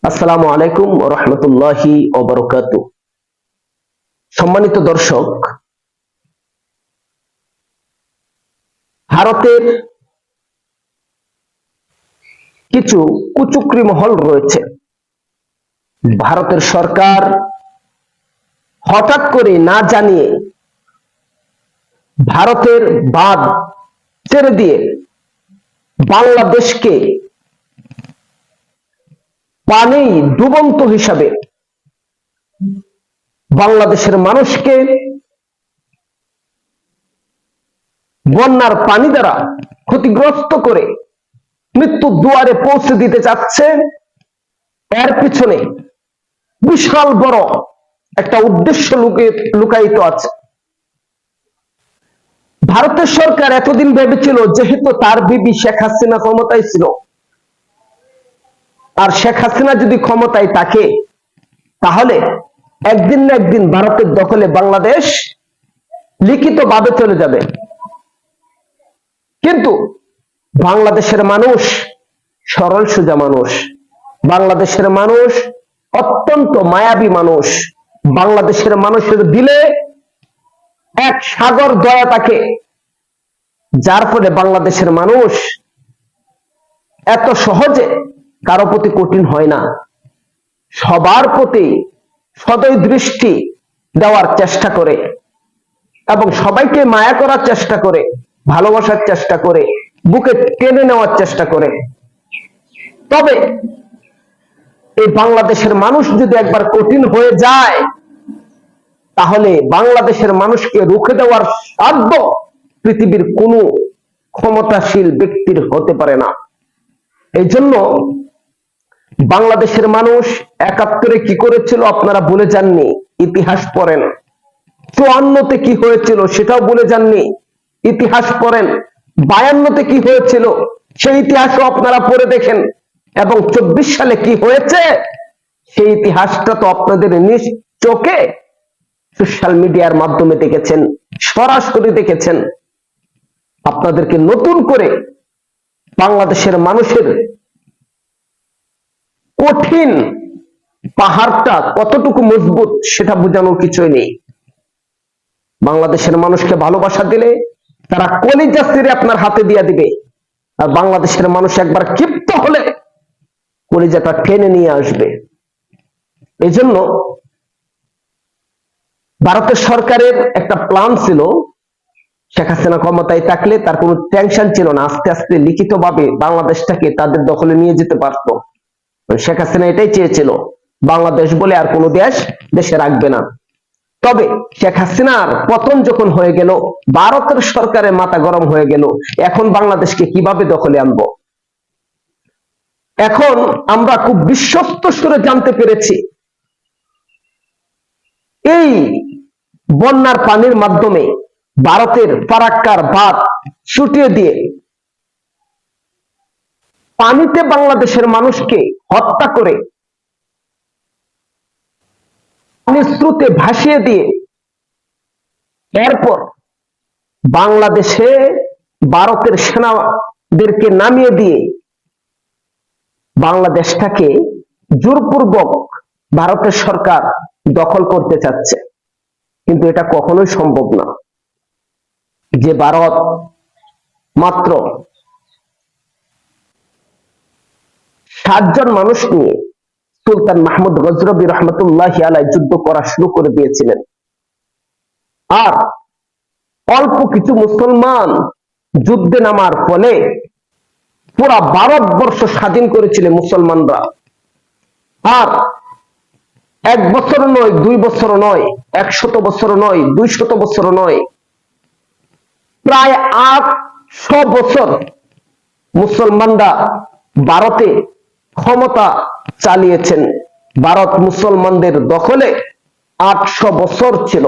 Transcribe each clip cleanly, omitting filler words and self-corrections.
আসসালামু আলাইকুম ওয়া রাহমাতুল্লাহি ওয়া বারাকাতুহু। সম্মানিত দর্শক, ভারতের কিছু কুচক্রী মহল রয়েছে। ভারতের সরকার হঠাৎ করে না জানিয়ে ভারতের বাঁধ ছেড়ে দিয়ে বাংলাদেশকে পানি ডুবন্ত হিসাবে বাংলাদেশের মানুষকে বন্যার পানি দ্বারা ক্ষতিগ্রস্ত করে মৃত্যুর দুয়ারে পৌঁছে দিতে চাচ্ছে। এর পিছনে বিশাল বড় একটা উদ্দেশ্য লুকায়িত আছে। ভারতের সরকার এতদিন ভেবেছিল, যেহেতু তার বিবি শেখ হাসিনা ক্ষমতায় ছিল, আর শেখ হাসিনা যদি ক্ষমতায় থাকে তাহলে একদিন না একদিন ভারতের দখলে বাংলাদেশ লিখিতভাবে চলে যাবে। কিন্তু বাংলাদেশের মানুষ সরল সোজা মানুষ, বাংলাদেশের মানুষ অত্যন্ত মায়াবী মানুষ। বাংলাদেশের মানুষের দিলে এক সাগর দয়া থাকে, যার ফলে বাংলাদেশের মানুষ এত সহজে কারো প্রতি কঠিন হয় না, সবার প্রতি সদয় দৃষ্টি দেওয়ার চেষ্টা করে এবং সবাইকে মায়া করার চেষ্টা করে, ভালোবাসার চেষ্টা করে, বুকে টেনে নেওয়ার চেষ্টা করে। তবে এই বাংলাদেশের মানুষ যদি একবার কঠিন হয়ে যায়, তাহলে বাংলাদেশের মানুষকে রুখে দেওয়ার সাধ্য পৃথিবীর কোনো ক্ষমতাশীল ব্যক্তির হতে পারে না। এই জন্য বাংলাদেশের মানুষ ৭১-এ কি করেছিল আপনারা ভুলে যাননি, ইতিহাস পড়েন। ৫৪-তে কি হয়েছিল সেটাও ভুলে যাননি, ইতিহাস পড়েন। ৫২-তে কি হয়েছিল সেই ইতিহাসও আপনারা পড়ে দেখেন, এবং ২৪ সালে কি হয়েছে সেই ইতিহাসটা তো আপনাদের নিজ চোখে সোশ্যাল মিডিয়ার মাধ্যমে দেখেছেন, সরাসরি দেখেছেন। আপনাদেরকে নতুন করে বাংলাদেশের মানুষের কঠিন পাহাড়টা কতটুকু মজবুত সেটা বোঝানোর কিছুই নেই। বাংলাদেশের মানুষকে ভালোবাসা দিলে তারা কলিজা ছিঁড়ে আপনার হাতে দিয়ে দিবে, আর বাংলাদেশের মানুষ একবার ক্ষিপ্ত হলে কলিজাটা টেনে নিয়ে আসবে। এই জন্য ভারতের সরকারের একটা প্ল্যান ছিল, শেখ হাসিনা ক্ষমতায় থাকলে তার কোনো টেনশন ছিল না, আস্তে আস্তে লিখিতভাবে বাংলাদেশটাকে তাদের দখলে নিয়ে যেতে পারত। শেখ হাসিনা এটাই চেয়েছিল, বাংলাদেশ বলে আর কোনো দেশে রাখবে না। তবে শেখ হাসিনার পতন যখন হয়ে গেল, ভারতের সরকারের মাথা গরম হয়ে গেল, এখন বাংলাদেশকে কিভাবে দখলে আনবো। এখন আমরা খুব বিশ্বস্ত সুরে জানতে পেরেছি, এই বন্যার পানির মাধ্যমে ভারতের ফারাক্কার বাঁধ ছুটিয়ে দিয়ে পানিতে বাংলাদেশের মানুষকে হত্যা করে পানির স্রোতে ভাসিয়ে দিয়ে এরপর বাংলাদেশে ভারতের সেনাদেরকে নামিয়ে দিয়ে বাংলাদেশটাকে জোরপূর্বক ভারতের সরকার দখল করতে চাচ্ছে। কিন্তু এটা কখনোই সম্ভব না, যে ভারত মাত্র ৬০ জন মানুষ নিয়ে সুলতান মাহমুদ গজনবী রহমতুল্লাহি আলাইহি যুদ্ধ করা শুরু করে দিয়েছিলেন, আর অল্প কিছু মুসলমান যুদ্ধে নামার ফলে পুরা ভারতবর্ষ স্বাধীন করেছিলেন মুসলমানরা। আর ১ বছর নয়, ২ বছর নয়, ১০০ বছর নয়, ২০০ বছর নয়, প্রায় ৮০০ বছর মুসলমানরা ভারতে ক্ষমতা চালিয়েছেন। ভারত মুসলমানদের দখলে ৮০০ বছর ছিল।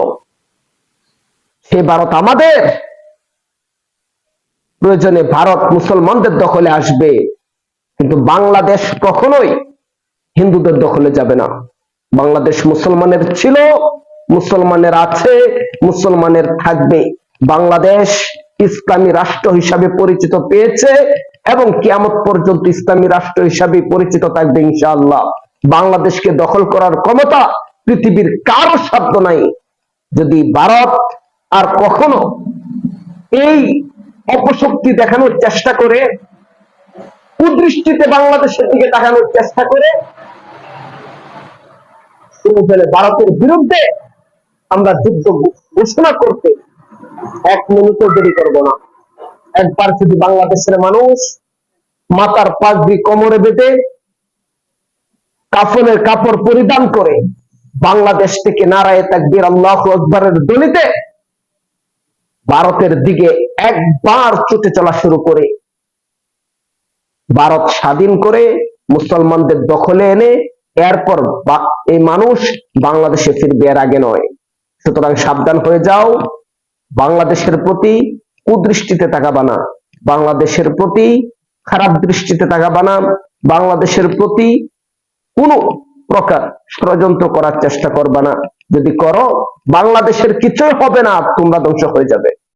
সে ভারত আমাদের, প্রয়োজনে ভারত মুসলমানদের দখলে আসবে, কিন্তু বাংলাদেশ কখনোই হিন্দুদের দখলে যাবে না। বাংলাদেশ মুসলমানের ছিল, মুসলমানের আছে, মুসলমানের থাকবে। বাংলাদেশ ইসলামী রাষ্ট্র হিসাবে পরিচিত পেয়েছে এবং কিয়ামত পর্যন্ত ইসলামী রাষ্ট্র হিসাবে পরিচিত থাকবে ইনশাআল্লাহ। বাংলাদেশকে দখল করার ক্ষমতা পৃথিবীর কারো সাধ্য নাই। যদি ভারত আর কখনো এই অপশক্তি দেখানোর চেষ্টা করে, কুদৃষ্টিতে বাংলাদেশের দিকে তাকানোর চেষ্টা করে, ভারতের বিরুদ্ধে আমরা যুদ্ধ ঘোষণা করতে 1 মিনিটও দেরি করব না। একবার যদি বাংলাদেশের মানুষ মাথার পাগড়ি কোমরে বেঁধে কাফনের কাপড় পরিধান করে বাংলাদেশ থেকে নারায়ে তাকবীর আল্লাহু আকবারের ধ্বনিতে ভারতের দিকে একবার ছুটে চলা শুরু করে, ভারত স্বাধীন করে মুসলমানদের দখলে এনে এরপর এই মানুষ বাংলাদেশে ফিরবে, এর আগে নয়। সুতরাং সাবধান হয়ে যাও, বাংলাদেশের প্রতি কুদৃষ্টিতে তাকাবা না, বাংলাদেশের প্রতি খারাপ দৃষ্টিতে তাকাবা না, বাংলাদেশের প্রতি কোন প্রকার ষড়যন্ত্র করার চেষ্টা করবা না। যদি করো, বাংলাদেশের কিছুই হবে না, তোমরা ধ্বংস হয়ে যাবে।